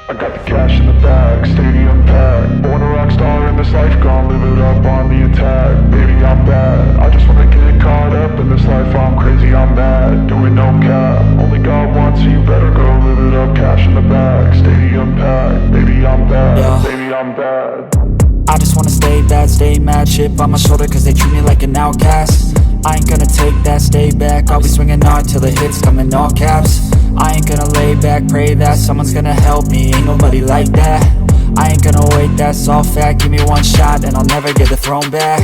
I got the cash in the bag, stadium packed. Born a rock star in this life, gon' live it up on the attack. Baby, I'm bad, I just wanna get caught up in this life. I'm crazy, I'm mad, doing no cap. Only God wants, so you better go live it up. Cash in the bag, stadium packed. Baby, I'm bad, yeah. Baby, I'm bad. I just wanna stay bad, stay mad. Chip on my shoulder cause they treat me like an outcast. I ain't gonna take that, stay back. I'll be swinging hard till the hits come in all caps. I ain't gonna lay back, pray that someone's gonna help me. Ain't nobody like that. I ain't gonna wait, that's all fact. Give me one shot and I'll never get the throne back.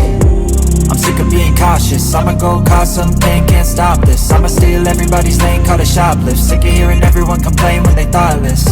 I'm sick of being cautious, I'ma go cause something, can't stop this. I'ma steal everybody's lane, call it shoplift. Sick of hearing everyone complain when they thoughtless.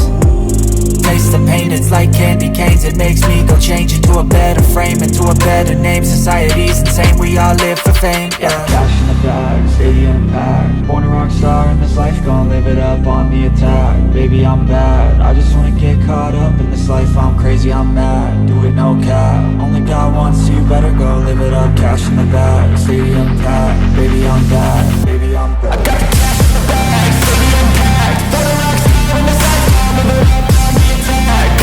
Taste the pain, it's like candy canes. It makes me go change into a better frame, into a better name. Society's insane, we all live for fame, yeah. Cash in the bag, stadium packed. Born a rock star in this life, gon' live it up on the attack. Baby, I'm bad, I just wanna get caught up in this life. I'm crazy, I'm mad, do it no cap. Only God wants, so you better go live it up. Cash in the bag, stadium packed. Baby, I'm bad, baby, I'm bad. I got the cash in the bag, stadium packed. Born a rock star in this life, gon' live it up.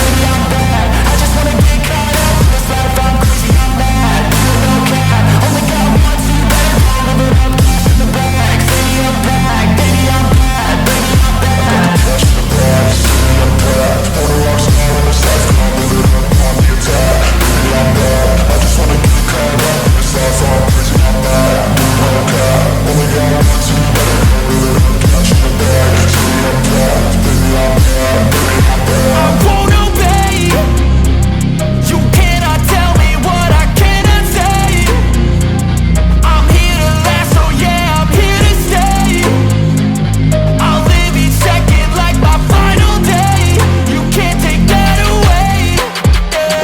Baby, I'm bad, I just wanna get caught up in this life. I'm crazy, I'm mad, do it no cap. Only God wants, so you better go live it up. Cash in the bag, stadium packed. Baby, I'm bad, baby, I'm bad. I got the cash in the bag, stadium packed.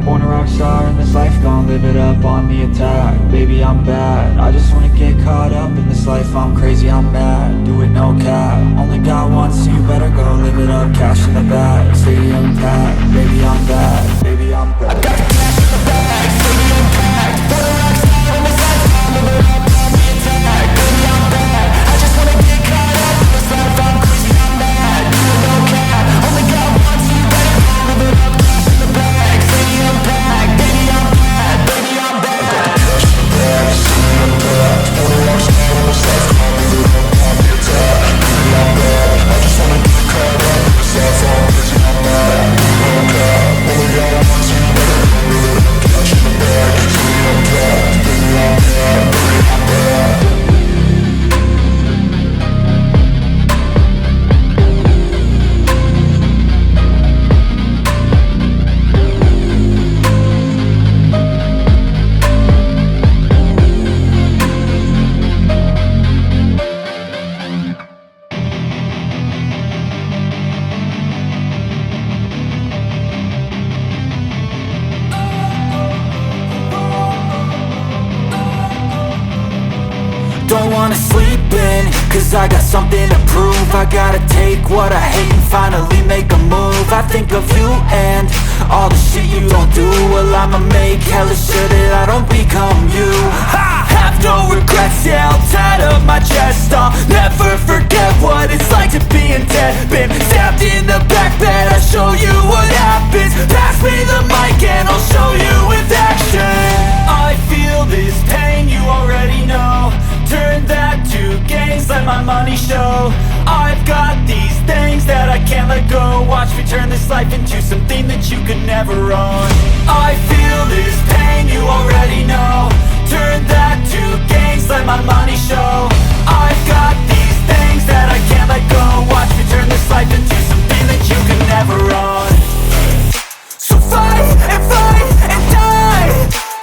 Born a rock star in this life, I'll live it up on the attack. Baby, I'm bad, I just wanna get caught up in this life. I'm crazy, I'm mad, do it no cap. Only God wants, so you better go live it up. Cash in the bag, stadium packed. Baby, I'm bad, baby, I'm bad. Don't wanna sleep in, cause I got something to prove. I gotta take what I hate and finally make a move. I think of you and all the shit you don't do. Well, I'ma make hella sure that I don't become you. I have no regrets, yeah, I'll tie up my chest. I'll never forget what it's like to be in debt. Been stabbed in the back bed, I'll show you what happens. Pass me the mic and I'll show you with action. I feel this pain, you already know. Turn that to gains, let my money show. I've got these things that I can't let go. Watch me turn this life into something that you could never own. I feel this pain, you already know. Turn that to gains, let my money show. I've got these things that I can't let go. Watch me turn this life into something that you could never own. So fight and die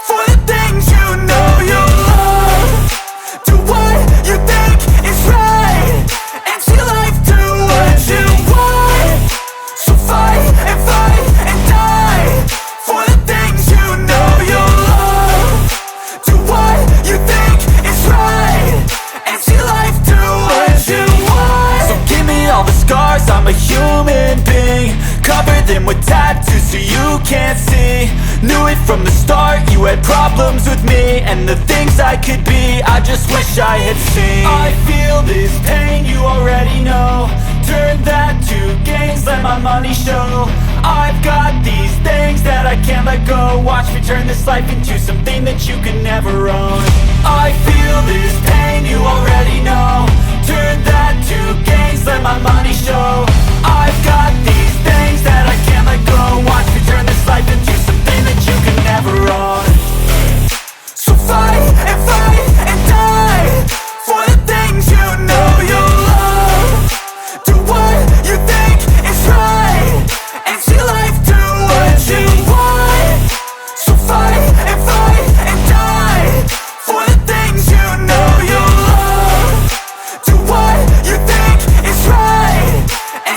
for the things you know you love. Do what you think is right, and see life do what you want. So fight and die for the things you know you love. Do what you think is right, and see life do what you want. So give me all the scars, I'm a human being. Cover them with tattoos so you can't see. Knew it from the start, you had problems with me and the things I could be, I just wish I had seen. I feel this pain, you already know. turn that to gains, let my money show. I've got these things that I can't let go. Watch me turn this life into something that you can never own. I feel this pain, you already know. Turn that to gains, let my money show. I've got these things that I can't let go. Watch me turn this life into something that you can never own. So fight and die for the things you know you love. Do what you think is right and see life do what you want. So fight and die for the things you know you love. Do what you think is right and